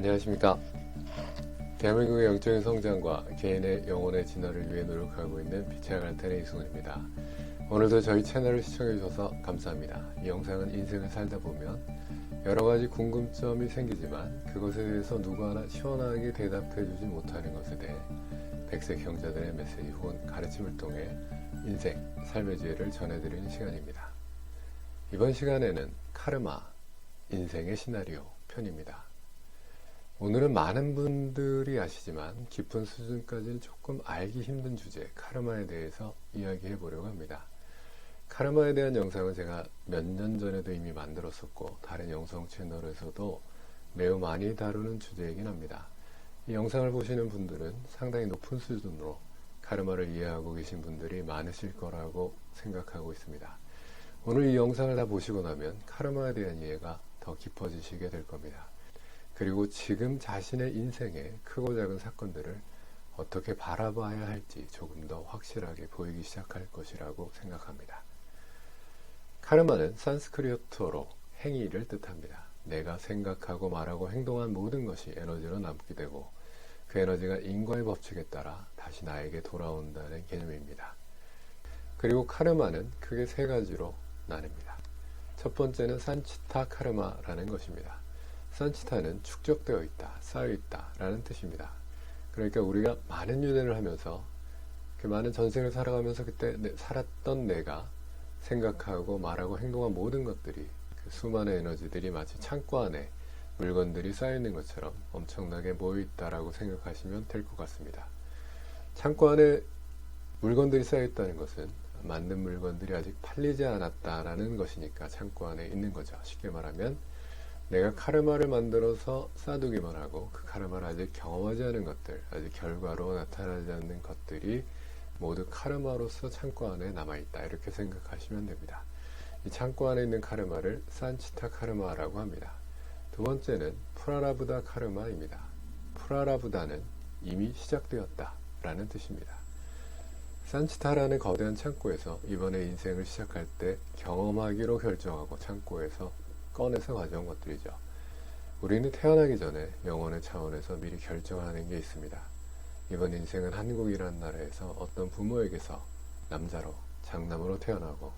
안녕하십니까. 대한민국의 영적인 성장과 개인의 영혼의 진화를 위해 노력하고 있는 빛의 갈텐의 이승훈입니다. 오늘도 저희 채널을 시청해주셔서 감사합니다. 이 영상은 인생을 살다 보면 여러가지 궁금점이 생기지만 그것에 대해서 누구 하나 시원하게 대답해주지 못하는 것에 대해 백색 형제들의 메시지 혹은 가르침을 통해 인생, 삶의 지혜를 전해드리는 시간입니다. 이번 시간에는 카르마, 인생의 시나리오 편입니다. 오늘은 많은 분들이 아시지만 깊은 수준까지는 조금 알기 힘든 주제, 카르마에 대해서 이야기해 보려고 합니다. 카르마에 대한 영상은 제가 몇 년 전에도 이미 만들었었고 다른 영상 채널에서도 매우 많이 다루는 주제이긴 합니다. 이 영상을 보시는 분들은 상당히 높은 수준으로 카르마를 이해하고 계신 분들이 많으실 거라고 생각하고 있습니다. 오늘 이 영상을 다 보시고 나면 카르마에 대한 이해가 더 깊어지시게 될 겁니다. 그리고 지금 자신의 인생의 크고 작은 사건들을 어떻게 바라봐야 할지 조금 더 확실하게 보이기 시작할 것이라고 생각합니다. 카르마는 산스크리트어로 행위를 뜻합니다. 내가 생각하고 말하고 행동한 모든 것이 에너지로 남게 되고 그 에너지가 인과의 법칙에 따라 다시 나에게 돌아온다는 개념입니다. 그리고 카르마는 크게 세 가지로 나뉩니다. 첫 번째는 산치타 카르마라는 것입니다. 산치타는 축적되어 있다, 쌓여 있다 라는 뜻입니다. 그러니까 우리가 많은 윤회를 하면서 그 많은 전생을 살아가면서 그때 살았던 내가 생각하고 말하고 행동한 모든 것들이 그 수많은 에너지들이 마치 창고 안에 물건들이 쌓여 있는 것처럼 엄청나게 모여 있다라고 생각하시면 될 것 같습니다. 창고 안에 물건들이 쌓여 있다는 것은 만든 물건들이 아직 팔리지 않았다라는 것이니까 창고 안에 있는 거죠. 쉽게 말하면 내가 카르마를 만들어서 쌓아두기만 하고 그 카르마를 아직 경험하지 않은 것들, 아직 결과로 나타나지 않는 것들이 모두 카르마로서 창고 안에 남아있다 이렇게 생각하시면 됩니다. 이 창고 안에 있는 카르마를 산치타 카르마라고 합니다. 두 번째는 프라라브다 카르마입니다. 프라라브다는 이미 시작되었다 라는 뜻입니다. 산치타라는 거대한 창고에서 이번에 인생을 시작할 때 경험하기로 결정하고 창고에서 꺼내서 가져온 것들이죠. 우리는 태어나기 전에 영혼의 차원에서 미리 결정하는 게 있습니다. 이번 인생은 한국이라는 나라에서 어떤 부모에게서 남자로 장남으로 태어나고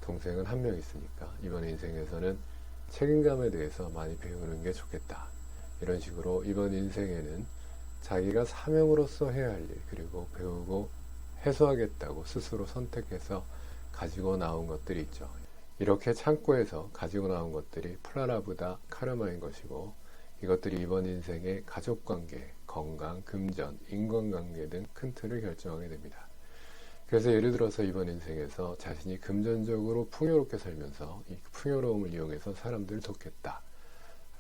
동생은 한 명 있으니까 이번 인생에서는 책임감에 대해서 많이 배우는 게 좋겠다. 이런 식으로 이번 인생에는 자기가 사명으로서 해야 할 일 그리고 배우고 해소하겠다고 스스로 선택해서 가지고 나온 것들이 있죠. 이렇게 창고에서 가지고 나온 것들이 프라라브다 카르마인 것이고 이것들이 이번 인생의 가족관계, 건강, 금전, 인간관계 등 큰 틀을 결정하게 됩니다. 그래서 예를 들어서 이번 인생에서 자신이 금전적으로 풍요롭게 살면서 이 풍요로움을 이용해서 사람들을 돕겠다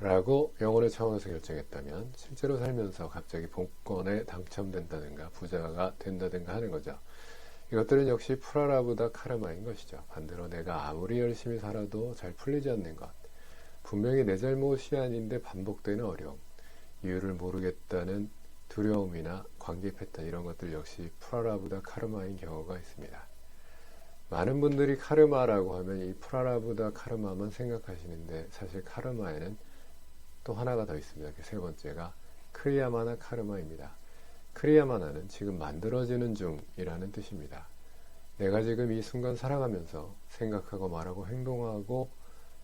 라고 영혼의 차원에서 결정했다면 실제로 살면서 갑자기 복권에 당첨된다든가 부자가 된다든가 하는 거죠. 이것들은 역시 프라라브다 카르마인 것이죠. 반대로 내가 아무리 열심히 살아도 잘 풀리지 않는 것, 분명히 내 잘못이 아닌데 반복되는 어려움, 이유를 모르겠다는 두려움이나 관계 패턴 이런 것들 역시 프라라브다 카르마인 경우가 있습니다. 많은 분들이 카르마라고 하면 이 프라라브다 카르마만 생각하시는데 사실 카르마에는 또 하나가 더 있습니다. 그 세 번째가 크리야마나 카르마입니다. 크리야마나는 지금 만들어지는 중이라는 뜻입니다. 내가 지금 이 순간 살아가면서 생각하고 말하고 행동하고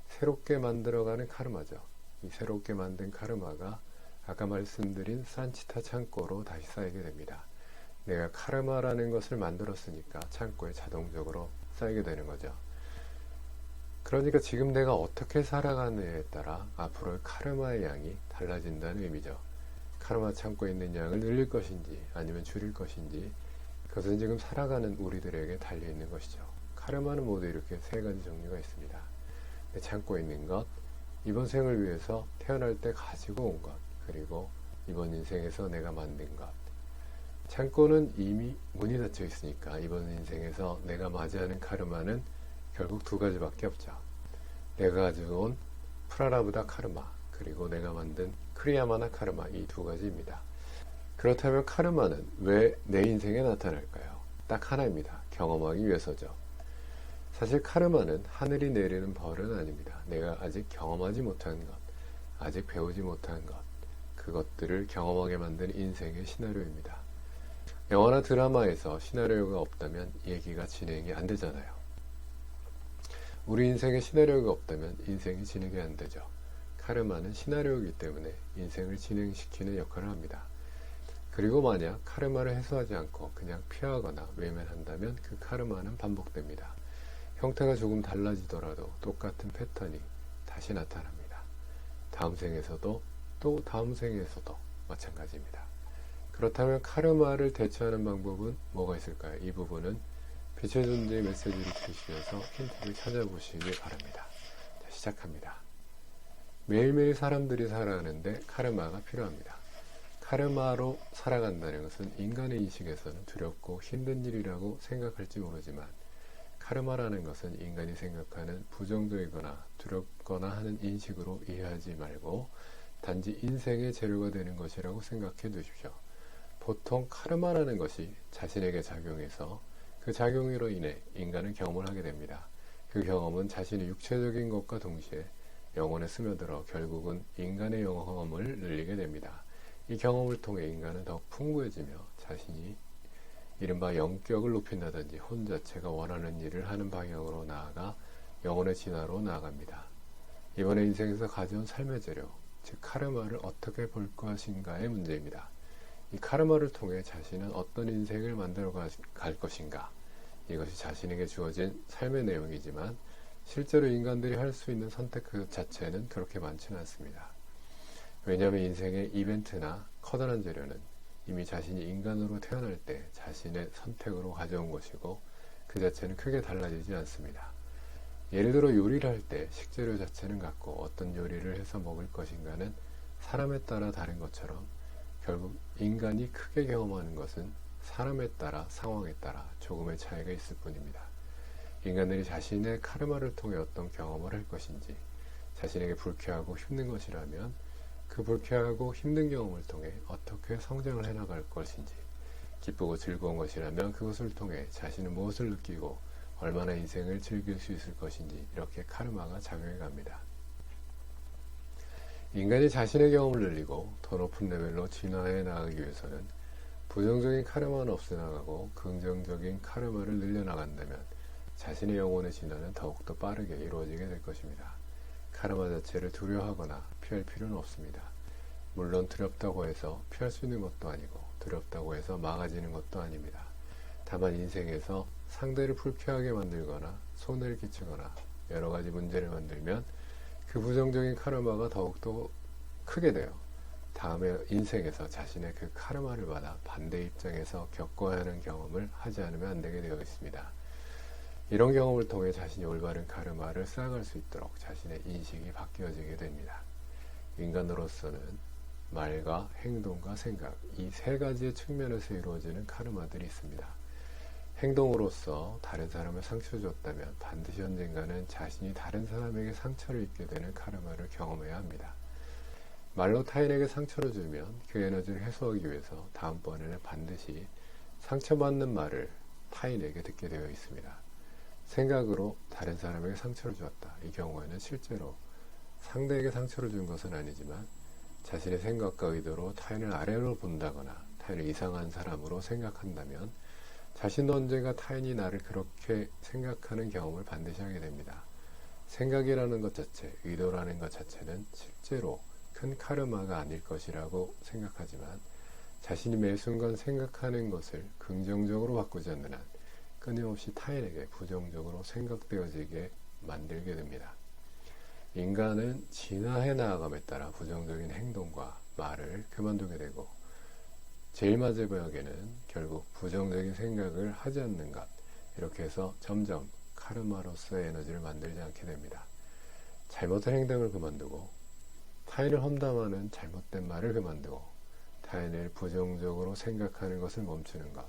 새롭게 만들어가는 카르마죠. 이 새롭게 만든 카르마가 아까 말씀드린 산치타 창고로 다시 쌓이게 됩니다. 내가 카르마라는 것을 만들었으니까 창고에 자동적으로 쌓이게 되는 거죠. 그러니까 지금 내가 어떻게 살아가느냐에 따라 앞으로의 카르마의 양이 달라진다는 의미죠. 카르마 창고에 있는 양을 늘릴 것인지 아니면 줄일 것인지 그것은 지금 살아가는 우리들에게 달려있는 것이죠. 카르마는 모두 이렇게 세 가지 종류가 있습니다. 내 창고에 있는 것, 이번 생을 위해서 태어날 때 가지고 온 것, 그리고 이번 인생에서 내가 만든 것. 창고는 이미 문이 닫혀 있으니까 이번 인생에서 내가 맞이하는 카르마는 결국 두 가지밖에 없죠. 내가 가지고 온 프라라브다 카르마 그리고 내가 만든 크리야마나 카르마 이 두 가지입니다. 그렇다면 카르마는 왜 내 인생에 나타날까요? 딱 하나입니다. 경험하기 위해서죠. 사실 카르마는 하늘이 내리는 벌은 아닙니다. 내가 아직 경험하지 못한 것, 아직 배우지 못한 것, 그것들을 경험하게 만든 인생의 시나리오입니다. 영화나 드라마에서 시나리오가 없다면 얘기가 진행이 안 되잖아요. 우리 인생에 시나리오가 없다면 인생이 진행이 안 되죠. 카르마는 시나리오이기 때문에 인생을 진행시키는 역할을 합니다. 그리고 만약 카르마를 해소하지 않고 그냥 피하거나 외면한다면 그 카르마는 반복됩니다. 형태가 조금 달라지더라도 똑같은 패턴이 다시 나타납니다. 다음 생에서도 또 다음 생에서도 마찬가지입니다. 그렇다면 카르마를 대처하는 방법은 뭐가 있을까요? 이 부분은 빛의 존재의 메시지를 들으시면서 힌트를 찾아보시기 바랍니다. 자, 시작합니다. 매일매일 사람들이 살아가는데 카르마가 필요합니다. 카르마로 살아간다는 것은 인간의 인식에서는 두렵고 힘든 일이라고 생각할지 모르지만 카르마라는 것은 인간이 생각하는 부정적이거나 두렵거나 하는 인식으로 이해하지 말고 단지 인생의 재료가 되는 것이라고 생각해 두십시오. 보통 카르마라는 것이 자신에게 작용해서 그 작용으로 인해 인간은 경험을 하게 됩니다. 그 경험은 자신의 육체적인 것과 동시에 영혼에 스며들어 결국은 인간의 영험을 늘리게 됩니다. 이 경험을 통해 인간은 더욱 풍부해지며 자신이 이른바 영격을 높인다든지 혼 자체가 원하는 일을 하는 방향으로 나아가 영혼의 진화로 나아갑니다. 이번에 인생에서 가져온 삶의 재료, 즉 카르마를 어떻게 볼 것인가의 문제입니다. 이 카르마를 통해 자신은 어떤 인생을 만들어 갈 것인가, 이것이 자신에게 주어진 삶의 내용이지만 실제로 인간들이 할 수 있는 선택 그 자체는 그렇게 많지는 않습니다. 왜냐하면 인생의 이벤트나 커다란 재료는 이미 자신이 인간으로 태어날 때 자신의 선택으로 가져온 것이고 그 자체는 크게 달라지지 않습니다. 예를 들어 요리를 할 때 식재료 자체는 같고 어떤 요리를 해서 먹을 것인가는 사람에 따라 다른 것처럼 결국 인간이 크게 경험하는 것은 사람에 따라 상황에 따라 조금의 차이가 있을 뿐입니다. 인간들이 자신의 카르마를 통해 어떤 경험을 할 것인지 자신에게 불쾌하고 힘든 것이라면 그 불쾌하고 힘든 경험을 통해 어떻게 성장을 해나갈 것인지 기쁘고 즐거운 것이라면 그것을 통해 자신은 무엇을 느끼고 얼마나 인생을 즐길 수 있을 것인지 이렇게 카르마가 작용해 갑니다. 인간이 자신의 경험을 늘리고 더 높은 레벨로 진화해 나가기 위해서는 부정적인 카르마는 없애나가고 긍정적인 카르마를 늘려나간다면 자신의 영혼의 진화는 더욱더 빠르게 이루어지게 될 것입니다. 카르마 자체를 두려워하거나 피할 필요는 없습니다. 물론 두렵다고 해서 피할 수 있는 것도 아니고 두렵다고 해서 막아지는 것도 아닙니다. 다만 인생에서 상대를 불쾌하게 만들거나 손해를 끼치거나 여러 가지 문제를 만들면 그 부정적인 카르마가 더욱더 크게 돼요. 다음에 인생에서 자신의 그 카르마를 받아 반대 입장에서 겪어야 하는 경험을 하지 않으면 안 되게 되어 있습니다. 이런 경험을 통해 자신이 올바른 카르마를 쌓아갈 수 있도록 자신의 인식이 바뀌어지게 됩니다. 인간으로서는 말과 행동과 생각, 이 세 가지의 측면에서 이루어지는 카르마들이 있습니다. 행동으로서 다른 사람을 상처 줬다면 반드시 언젠가는 자신이 다른 사람에게 상처를 입게 되는 카르마를 경험해야 합니다. 말로 타인에게 상처를 주면 그 에너지를 해소하기 위해서 다음번에는 반드시 상처받는 말을 타인에게 듣게 되어 있습니다. 생각으로 다른 사람에게 상처를 주었다. 이 경우에는 실제로 상대에게 상처를 준 것은 아니지만 자신의 생각과 의도로 타인을 아래로 본다거나 타인을 이상한 사람으로 생각한다면 자신도 언젠가 타인이 나를 그렇게 생각하는 경험을 반드시 하게 됩니다. 생각이라는 것 자체, 의도라는 것 자체는 실제로 큰 카르마가 아닐 것이라고 생각하지만 자신이 매 순간 생각하는 것을 긍정적으로 바꾸지 않는 한 끊임없이 타인에게 부정적으로 생각되어지게 만들게 됩니다. 인간은 진화해 나아감에 따라 부정적인 행동과 말을 그만두게 되고 제일 마지막에는 결국 부정적인 생각을 하지 않는 것, 이렇게 해서 점점 카르마로서의 에너지를 만들지 않게 됩니다. 잘못된 행동을 그만두고 타인을 험담하는 잘못된 말을 그만두고 타인을 부정적으로 생각하는 것을 멈추는 것,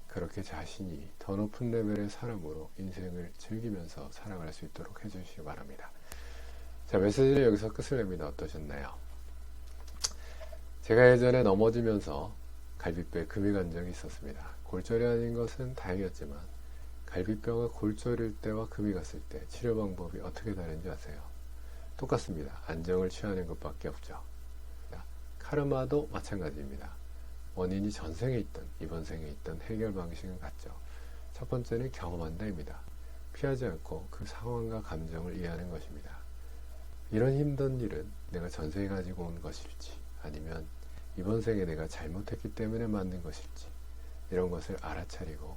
그렇게 자신이 더 높은 레벨의 사람으로 인생을 즐기면서 살아갈 수 있도록 해주시기 바랍니다. 자, 메시지를 여기서 끝을 냅니다. 어떠셨나요? 제가 예전에 넘어지면서 갈비뼈에 금이 간 적이 있었습니다. 골절이 아닌 것은 다행이었지만 갈비뼈가 골절일 때와 금이 갔을 때 치료 방법이 어떻게 다른지 아세요? 똑같습니다. 안정을 취하는 것밖에 없죠. 카르마도 마찬가지입니다. 원인이 전생에 있던 이번 생에 있던 해결 방식은 같죠. 첫 번째는 경험한다입니다. 피하지 않고 그 상황과 감정을 이해하는 것입니다. 이런 힘든 일은 내가 전생에 가지고 온 것일지 아니면 이번 생에 내가 잘못했기 때문에 만든 것일지 이런 것을 알아차리고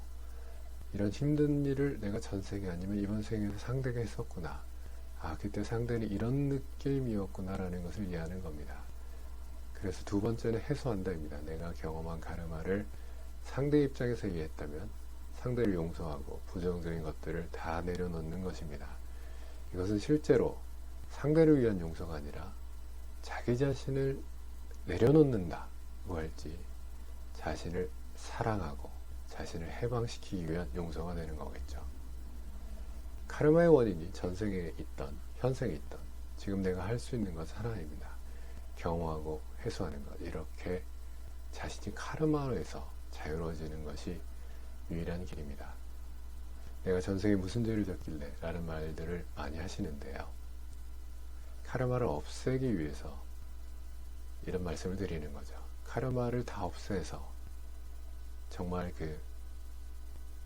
이런 힘든 일을 내가 전생에 아니면 이번 생에서 상대가 했었구나. 그때 상대는 이런 느낌이었구나 라는 것을 이해하는 겁니다. 그래서 두 번째는 해소한다입니다. 내가 경험한 카르마를 상대 입장에서 이해했다면 상대를 용서하고 부정적인 것들을 다 내려놓는 것입니다. 이것은 실제로 상대를 위한 용서가 아니라 자기 자신을 내려놓는다고 할지 자신을 사랑하고 자신을 해방시키기 위한 용서가 되는 거겠죠. 카르마의 원인이 전생에 있던 현생에 있던 지금 내가 할 수 있는 것은 하나입니다. 경험하고 해소하는 것, 이렇게 자신이 카르마에서 자유로워지는 것이 유일한 길입니다. 내가 전생에 무슨 죄를 졌길래 라는 말들을 많이 하시는데요. 카르마를 없애기 위해서 이런 말씀을 드리는 거죠. 카르마를 다 없애서 정말 그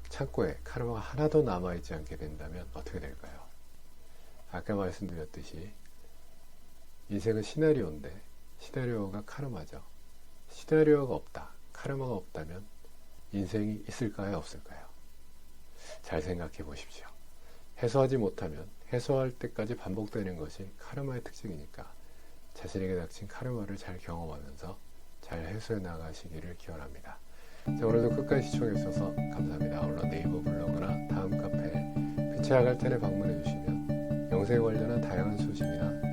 창고에 카르마가 하나도 남아있지 않게 된다면 어떻게 될까요? 아까 말씀드렸듯이 인생은 시나리오인데 시나리오가 카르마죠. 시나리오가 없다, 카르마가 없다면 인생이 있을까요, 없을까요? 잘 생각해 보십시오. 해소하지 못하면 해소할 때까지 반복되는 것이 카르마의 특징이니까 자신에게 닥친 카르마를 잘 경험하면서 잘 해소해 나가시기를 기원합니다. 자, 오늘도 끝까지 시청해 주셔서 감사합니다. 물론 네이버 블로그나 다음 카페 빛의 아갈텐에 방문해 주시면 영상에 관련한 다양한 소식이나